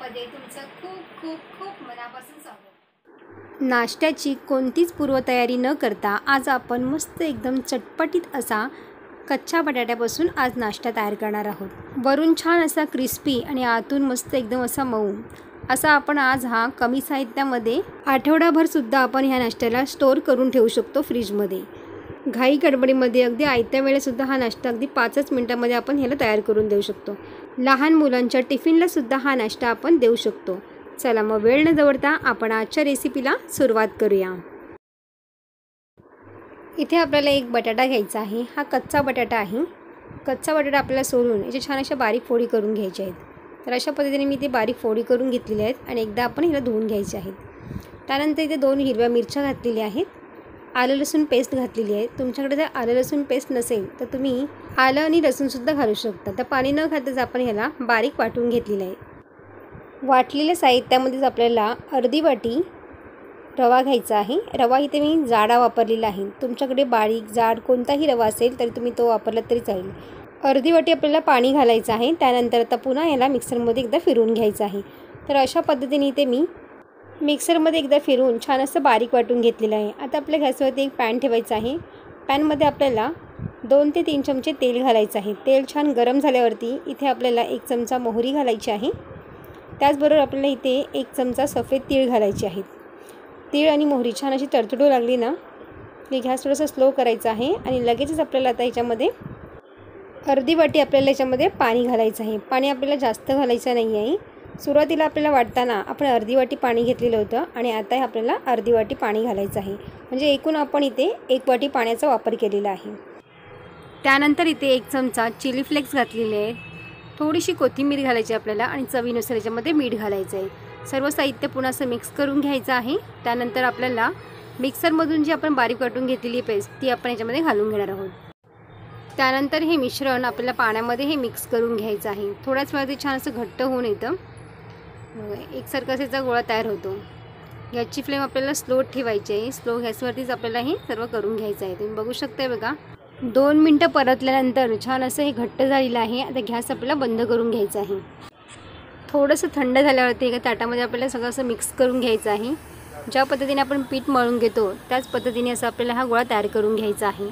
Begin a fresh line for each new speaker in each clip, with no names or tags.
चॅनलमध्ये तुमचं खूप खूप खूप मनापासून स्वागत।
नाश्त्याची कोणतीच पूर्वतयारी न करता आज आपण मस्त एकदम चटपटीत असा कच्च्या बटाट्यापासून आज नाश्ता तयार करणार आहोत। वरून छान असा क्रिस्पी आणि आतून मस्त एकदम असा मऊ असा आपण आज हा कमी साहित्यामध्ये आठवडाभर सुद्धा आपण ह्या नाश्त्याला स्टोर करून ठेवू शकतो फ्रीजमध्ये। घाई गडबडीमध्ये अगदी आयत्या वेळेसुद्धा हा नाश्ता अगदी 5 मिनिटांमध्ये आपण ह्याला तयार करून देऊ शकतो। लहान मुलांच्या टिफिनला सुद्धा हा नाश्ता आपण देऊ शकतो। चला मग वेळ न दवडता आपण आजच्या रेसिपीला सुरुवात करूया। इथे आपल्याला एक बटाटा घ्यायचा आहे। हा कच्चा बटाटा आहे। कच्चा बटाटा आपल्याला सोलून याची छान अशा बारीक फोडी करून घ्यायच्या आहेत। तर अशा पद्धतीने मी ते बारीक फोडी करून घेतलेल्या आहेत आणि एकदा आपण हिला धुवून घ्यायचे आहेत। त्यानंतर इथे 2 हिरव्या मिरच्या घातलेल्या आहेत। आलं लसूण पेस्ट घातलेली आहे। तुमच्याकडे जर आलं लसूण पेस्ट नसेल तर तुम्ही आलं आणि लसूणसुद्धा घालू शकता। तर पाणी न घालताच आपण ह्याला बारीक वाटून घेतलेलं आहे। वाटलेल्या साहित्यामध्येच आपल्याला अर्धी वाटी रवा घ्यायचा आहे। रवा इथे मी जाडा वापरलेला आहे। तुमच्याकडे बारीक जाड कोणताही रवा असेल तरी तुम्ही तो वापरला तरी चालेल। अर्धी वाटी आपल्याला पाणी घालायचं आहे। त्यानंतर आता पुन्हा याला मिक्सरमध्ये एकदा फिरवून घ्यायचं आहे। तर अशा पद्धतीने इथे मी मिक्सरमध्ये एकदा फिरवून छान असं बारीक वाटून घेतलेलं आहे। आता आपल्या गॅसवरती एक पॅन ठेवायचा आहे। पॅनमध्ये आपल्याला 2 ते 3 चमचे तेल घालायचं आहे। तेल छान गरम झाल्यावरती इथे आपल्याला 1 चमचा मोहरी घालायची आहे। त्याचबरोबर आपल्याला इथे 1 चमचा सफेद तीळ घालायचे आहेत। तीळ आणि मोहरी छान अशी तडतडू लागली ना की गॅस थोडंसं स्लो करायचं आहे आणि लगेचच आपल्याला आता ह्याच्यामध्ये अर्धी वाटी आपल्याला याच्यामध्ये पाणी घालायचं आहे। पाणी आपल्याला जास्त घालायचं नाही आहे। सुरुवातीला आपल्याला वाटताना आपण अर्धी वाटी पाणी घेतलेलं होतं आणि आता आपल्याला अर्धी वाटी पाणी घालायचं आहे। म्हणजे एकूण आपण इथे 1 वाटी पाण्याचा वापर केलेला आहे। त्यानंतर इथे 1 चमचा चिली फ्लेक्स घातलेले आहेत। थोडीशी कोथिंबीर घालायची आपल्याला आणि चवीनुसार याच्यामध्ये मीठ घालायचं आहे। सर्व साहित्य पुन्हा असं मिक्स करून घ्यायचं आहे। त्यानंतर आपल्याला मिक्सरमधून जी आपण बारीक वाटून घेतलेली पेस्ट ती आपण याच्यामध्ये घालून घेणार आहोत। त्यानंतर हे मिश्रण आपल्याला पाण्यामध्ये हे मिक्स करून घ्यायचं आहे। थोड्याच वेळात ते छान असं घट्ट होऊन येतं। एकसारखा त्याचा गोळा तयार होतो। गॅसची फ्लेम आपल्याला स्लो ठेवायची आहे। स्लो गॅसवरतीच आपल्याला हे सर्व करून घ्यायचं आहे। तुम्ही बघू शकताय बघा 2 मिनटं परतल्यानंतर छान असं हे घट्ट झालेलं आहे। आता गॅस आपल्याला बंद करून घ्यायचा आहे। थोडंसं थंड झाल्यावरती एका ताटामध्ये आपल्याला सगळं असं मिक्स करून घ्यायचं आहे। ज्या पद्धतीने आपण पीठ मळून घेतो त्याच पद्धतीने असं आपल्याला हा गोळा तयार करून घ्यायचा आहे।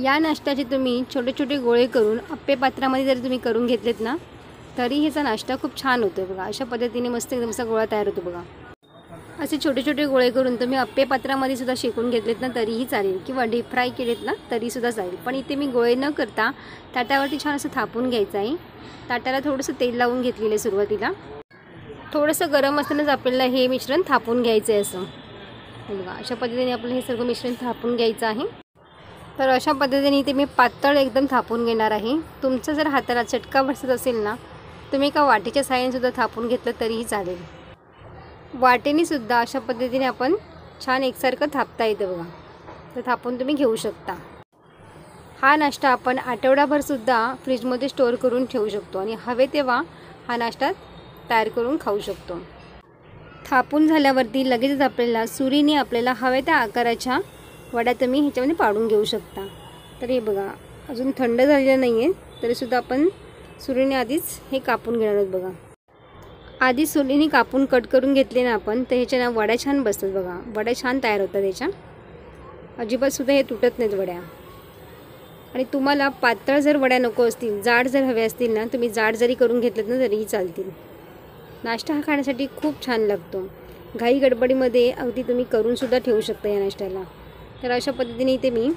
या नाश्त्याचे तुम्ही छोटे छोटे गोळे करून आप्पे पात्रामध्ये जर तुम्ही करून घेतलेत ना तरी ह्याचा नाश्ता खूप छान होतो बघा। अशा पद्धतीने मस्त एकदम असा गोळा तयार होतो बघा। असे छोटे छोटे गोळे करून तुम्ही आप्पे पात्रामध्ये सुद्धा शेकून घेतलेत ना तरीही चालेल किंवा डीप फ्राय केलेत ना तरीसुद्धा चालेल। पण इथे मी गोळे न करता ताटावरती छान असं थापून घ्यायचं आहे। ताटाला थोडंसं तेल लावून घेतलेलं आहे सुरुवातीला। थोडंसं गरम असतानाच आपल्याला हे मिश्रण थापून घ्यायचं आहे असं बघा। अशा पद्धतीने आपलं हे सगळं मिश्रण थापून घ्यायचं आहे। तर अशा पद्धतीने इथे मी पातळ एकदम थापून घेणार आहे। तुमचं जर हाताला चटका बसत असेल ना तुम्ही एका वाटीच्या साहाय्याने थापून घेतलं तरीही चालेल। वाटेने सुद्धा अशा पद्धतीने आपण छान एकसारखं थापता येतं बघा। तर थापून तुम्ही घेऊ शकता। हा नाश्ता आपण आठवडाभर सुद्धा फ्रीजमध्ये स्टोअर करून ठेवू शकतो आणि हवे तेव्हा हा नाश्ता तयार करून खाऊ शकतो। थापून झाल्यावरती लगेचच आपल्याला सुरीने आपल्याला हवे त्या आकाराच्या वड्या तुम्ही ह्याच्यामध्ये पाडून घेऊ शकता। तर हे बघा अजून थंड झालेलं नाही आहे तरीसुद्धा आपण सुरीने आधीच हे कापून घेणार आहोत बघा। आधी सुरीने कापून कट करून घेतले ना आपण तर ह्याच्या वड्या छान बसतात बघा। वड्या छान तयार होतात ह्याच्या। अजिबातसुद्धा हे तुटत नाहीत वड्या। आणि तुम्हाला पातळ जर वड्या नको असतील जाड जर हवे असतील ना तुम्ही जाड जरी करून घेतलेत ना तरीही चालतील। नाश्ता हा खाण्यासाठी खूप छान लागतो। घाई गडबडीमध्ये अगदी तुम्ही करूनसुद्धा ठेवू शकता या नाश्त्याला। तर अशा पद्धतीने इथे मी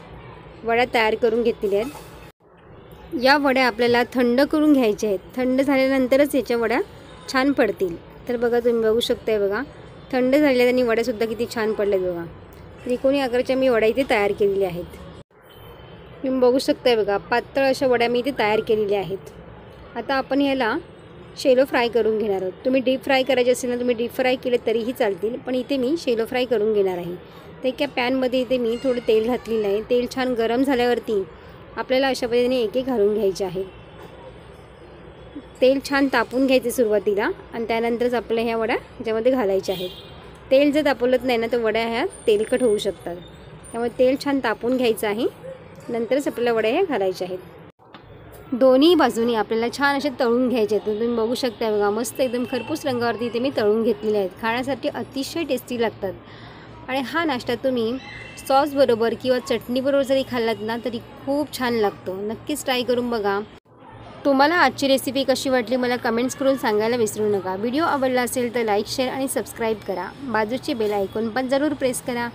वड्या तयार करून घेतलेल्या आहेत। या वड्या आपल्याला थंड करून घ्यायच्या आहेत। थंड झाल्यानंतरच याच्या वड्या छान पडतील। तर बघा तुम्ही बघू शकताय बघा थंड झालेल्या आणि वड्यासुद्धा किती छान पडल्यात बघा। त्रिकोणी आकाराच्या मी वड्या इथे तयार केलेल्या आहेत। तुम्ही बघू शकताय बघा पातळ अशा वड्या मी इथे तयार केलेल्या आहेत। आता आपण ह्याला शेलो फ्राय करून घेणार आहोत। तुम्ही डीप फ्राय करायचे असेल ना तुम्ही डीप फ्राय केले तरीही चालतील पण इथे मी शेलो फ्राय करून घेणार आहे। तर एका पॅनमध्ये इथे मी थोडं तेल घातलेलं आहे। तेल छान गरम झाल्यावरती आपल्याला अशा पद्धतीने एक घालून घ्यायचे आहे। तेल छान तापून घ्यायचे सुरुवातीला आणि त्यानंतरच आपल्या ह्या वड्या ह्याच्यामध्ये घालायच्या आहेत। तेल जर तापवलं नाही ना तर वड्या ह्या तेलकट होऊ शकतात। त्यामुळे तेल छान तापून घ्यायचं आहे नंतरच आपल्याला वड्या ह्या घालायच्या आहेत। दोन्ही बाजूनी आपल्याला छान असे तळून घ्यायचे आहेत. तुम्ही बघू शकता बघा, मस्त एकदम खरपूस रंगावरती इथे मी तळून घेतलेले आहेत. खाण्यासाठी अतिशय टेस्टी लागतात. आणि हा नाश्ता तुम्ही सॉसबरोबर किंवा चटणीबरोबर जरी खाल्लात ना तरी खूप छान लागतो. नक्कीच ट्राय करून बघा. तुम्हाला आजची रेसिपी कशी वाटली मला कमेंट्स करून सांगायला विसरू नका. व्हिडिओ आवडला असेल तर लाईक, शेअर आणि सबस्क्राईब करा. बाजूची बेल आयकॉन पण जरूर प्रेस करा,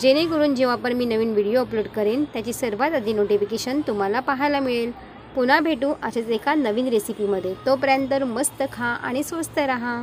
जेणेकरून जेव्हा पण मी नवीन व्हिडिओ अपलोड करेन त्याची सर्वात आधी नोटिफिकेशन तुम्हाला पाहायला मिळेल. पुन्हा भेटू अशाच एका नवीन रेसिपीमध्ये. तोपर्यंत मस्त खा आणि स्वस्त राहा.